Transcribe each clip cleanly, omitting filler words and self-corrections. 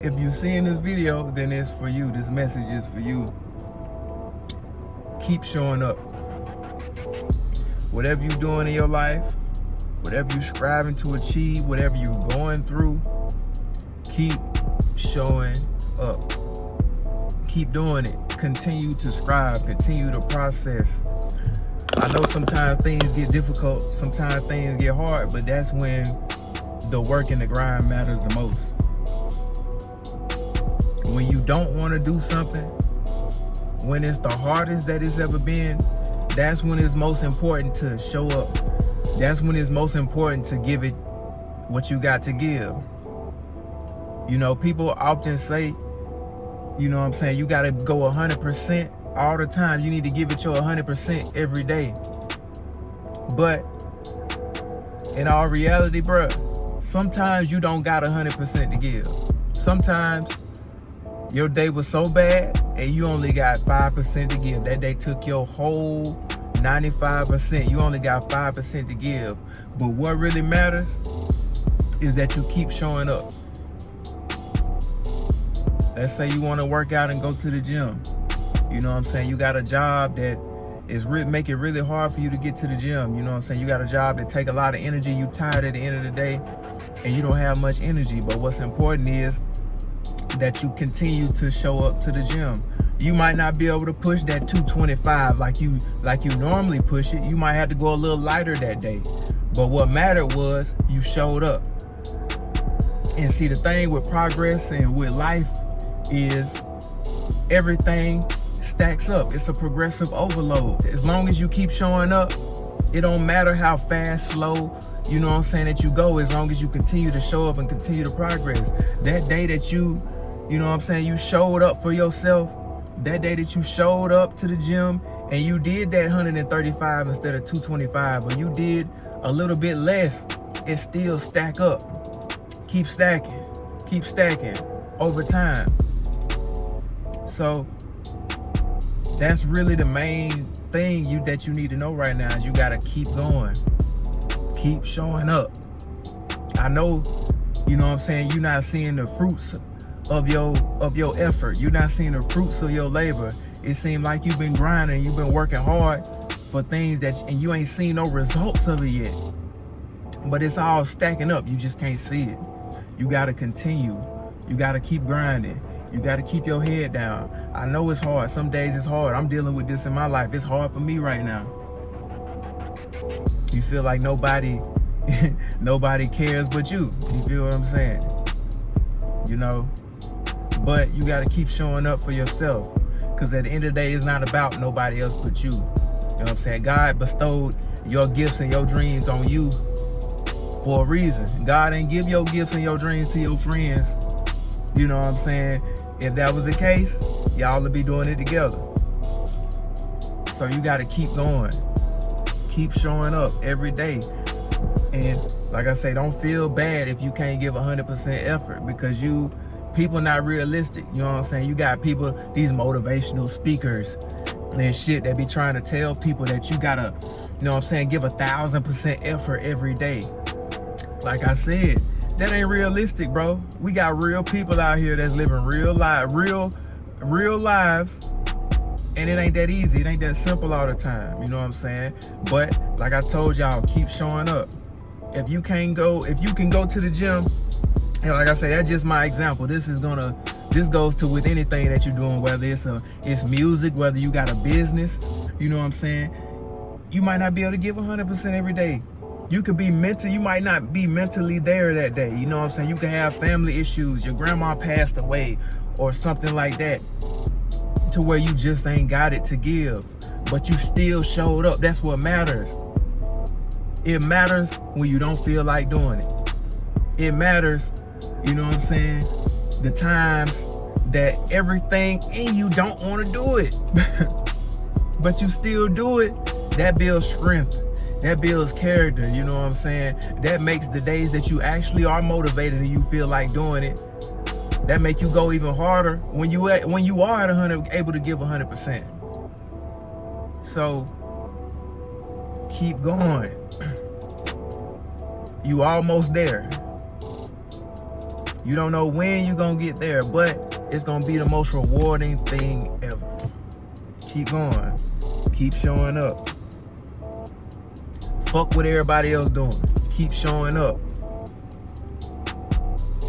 if you seeing this video, then it's for you. This message is for you. Keep showing up. Whatever you're doing in your life, whatever you're striving to achieve, whatever you're going through, keep showing up. Keep doing it. Continue to strive. Continue to process. I know sometimes things get difficult. Sometimes things get hard, but that's when the work and the grind matters the most. When you don't want to do something, when it's the hardest that it's ever been, that's when it's most important to show up. That's when it's most important to give it what you got to give. You know, people often say, you know what I'm saying, you got to go 100% all the time. You need to give it your 100% every day. But in all reality, bruh, sometimes you don't got 100% to give. Sometimes your day was so bad and you only got 5% to give. That day took your whole 95%. You only got 5% to give. But what really matters is that you keep showing up. Let's say you want to work out and go to the gym. You know what I'm saying? You got a job that is make it really hard for you to get to the gym. You know what I'm saying? You got a job that take a lot of energy. You tired at the end of the day and you don't have much energy. But what's important is that you continue to show up to the gym. You might not be able to push that 225 like you normally push it. You might have to go a little lighter that day. But what mattered was you showed up. And see, the thing with progress and with life is everything stacks up. It's a progressive overload. As long as you keep showing up, it don't matter how fast, slow, you know what I'm saying, that you go, as long as you continue to show up and continue to progress. That day that you know what I'm saying, you showed up for yourself, that day that you showed up to the gym and you did that 135 instead of 225, or you did a little bit less, it still stack up. Keep stacking over time. So that's really the main thing that you need to know right now is you gotta keep going. Keep showing up. I know, you know what I'm saying, you're not seeing the fruits of your effort. You're not seeing the fruits of your labor. It seems like you've been grinding, you've been working hard for things and you ain't seen no results of it yet. But it's all stacking up. You just can't see it. You gotta continue. You gotta keep grinding. You gotta keep your head down. I know it's hard. Some days it's hard. I'm dealing with this in my life. It's hard for me right now. You feel like nobody cares but you. You feel what I'm saying? You know? But you gotta keep showing up for yourself. Because at the end of the day, it's not about nobody else but you. You know what I'm saying? God bestowed your gifts and your dreams on you for a reason. God ain't give your gifts and your dreams to your friends. You know what I'm saying? If that was the case, y'all would be doing it together. So you got to keep going. Keep showing up every day. And like I say, don't feel bad if you can't give 100% effort, because people not realistic. You know what I'm saying? You got people, these motivational speakers and shit that be trying to tell people that you gotta, you know what I'm saying, give 1,000% effort every day. Like I said, that ain't realistic, bro. We got real people out here that's living real lives, and it ain't that easy. It ain't that simple all the time. You know what I'm saying? But like I told y'all, keep showing up. If you can go to the gym, and like I say, that's just my example. This goes to with anything that you're doing, whether it's music, whether you got a business. You know what I'm saying? You might not be able to give 100% every day. You might not be mentally there that day. You know what I'm saying? You can have family issues. Your grandma passed away or something like that, to where you just ain't got it to give, but you still showed up. That's what matters. It matters when you don't feel like doing it. It matters, you know what I'm saying, the times that everything in you don't want to do it, but you still do it. That builds strength. That builds character, you know what I'm saying? That makes the days that you actually are motivated and you feel like doing it, that make you go even harder when you are at 100, able to give 100%. So keep going. You almost there. You don't know when you're gonna get there, but it's gonna be the most rewarding thing ever. Keep going. Keep showing up. Fuck what everybody else doing. Keep showing up.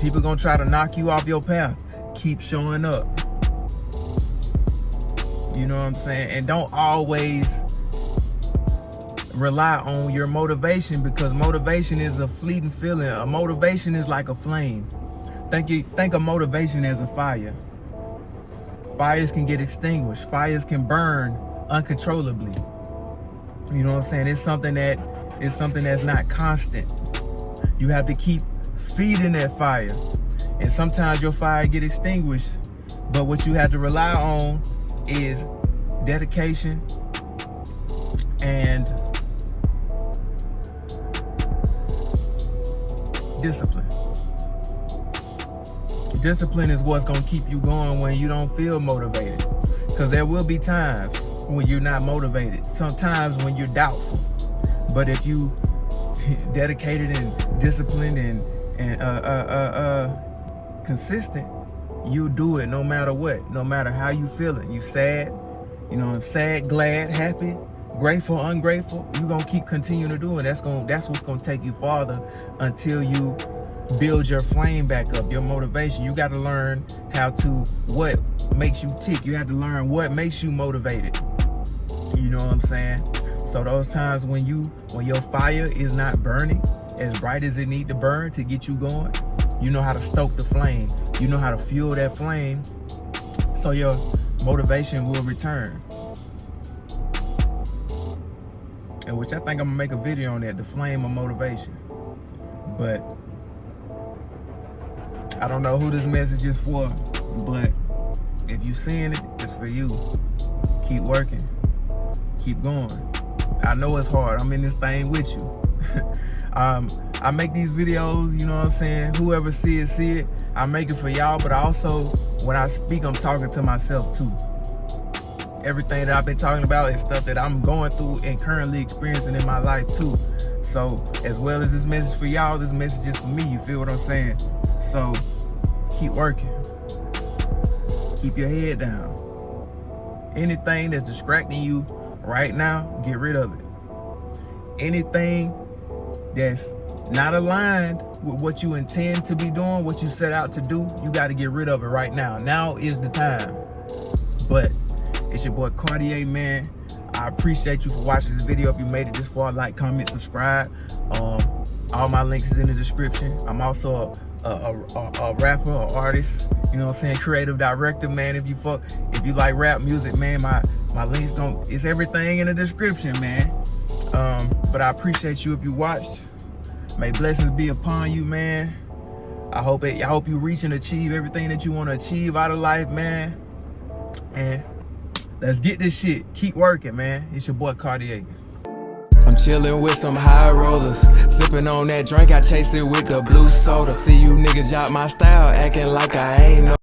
People gonna try to knock you off your path. Keep showing up. You know what I'm saying? And don't always rely on your motivation, because motivation is a fleeting feeling. A motivation is like a flame. Think of motivation as a fire. Fires can get extinguished. Fires can burn uncontrollably. You know what I'm saying? It's something that's not constant. You have to keep feeding that fire. And sometimes your fire get extinguished, but what you have to rely on is dedication and discipline. Discipline is what's gonna keep you going when you don't feel motivated. Because there will be times when you're not motivated. Sometimes when you're doubtful. But if you dedicated and disciplined and consistent, you do it no matter what, no matter how you feeling. You sad, sad, glad, happy, grateful, ungrateful. You gonna keep continuing to do it. That's what's gonna take you farther until you build your flame back up, your motivation. You got to learn what makes you tick. You have to learn what makes you motivated. You know what I'm saying? So those times when your fire is not burning as bright as it need to burn to get you going, you know how to stoke the flame. You know how to fuel that flame so your motivation will return. And which I think I'm gonna make a video on that, the flame of motivation. But I don't know who this message is for, but if you seeing it, it's for you. Keep working. Keep going. I know it's hard. I'm in this thing with you. I make these videos, you know what I'm saying? Whoever see it. I make it for y'all, but also when I speak, I'm talking to myself too. Everything that I've been talking about is stuff that I'm going through and currently experiencing in my life too. So as well as this message for y'all, this message is for me. You feel what I'm saying? So keep working. Keep your head down. Anything that's distracting you right now, get rid of it. Anything that's not aligned with what you intend to be doing, what you set out to do, you got to get rid of it right now. Now is the time. But it's your boy Cartier, man. I appreciate you for watching this video. If you made it this far, like, comment, subscribe. All my links is in the description. I'm also a rapper, an artist, you know what I'm saying, creative director, man. If you like rap music, man, my links it's everything in the description, man. But I appreciate you if you watched. May blessings be upon you, man. I hope you reach and achieve everything that you want to achieve out of life, man. And let's get this shit. Keep working, man. It's your boy Cartier. I'm chilling with some high rollers, sipping on that drink, I chase it with the blue soda. See you niggas jot my style, acting like I ain't no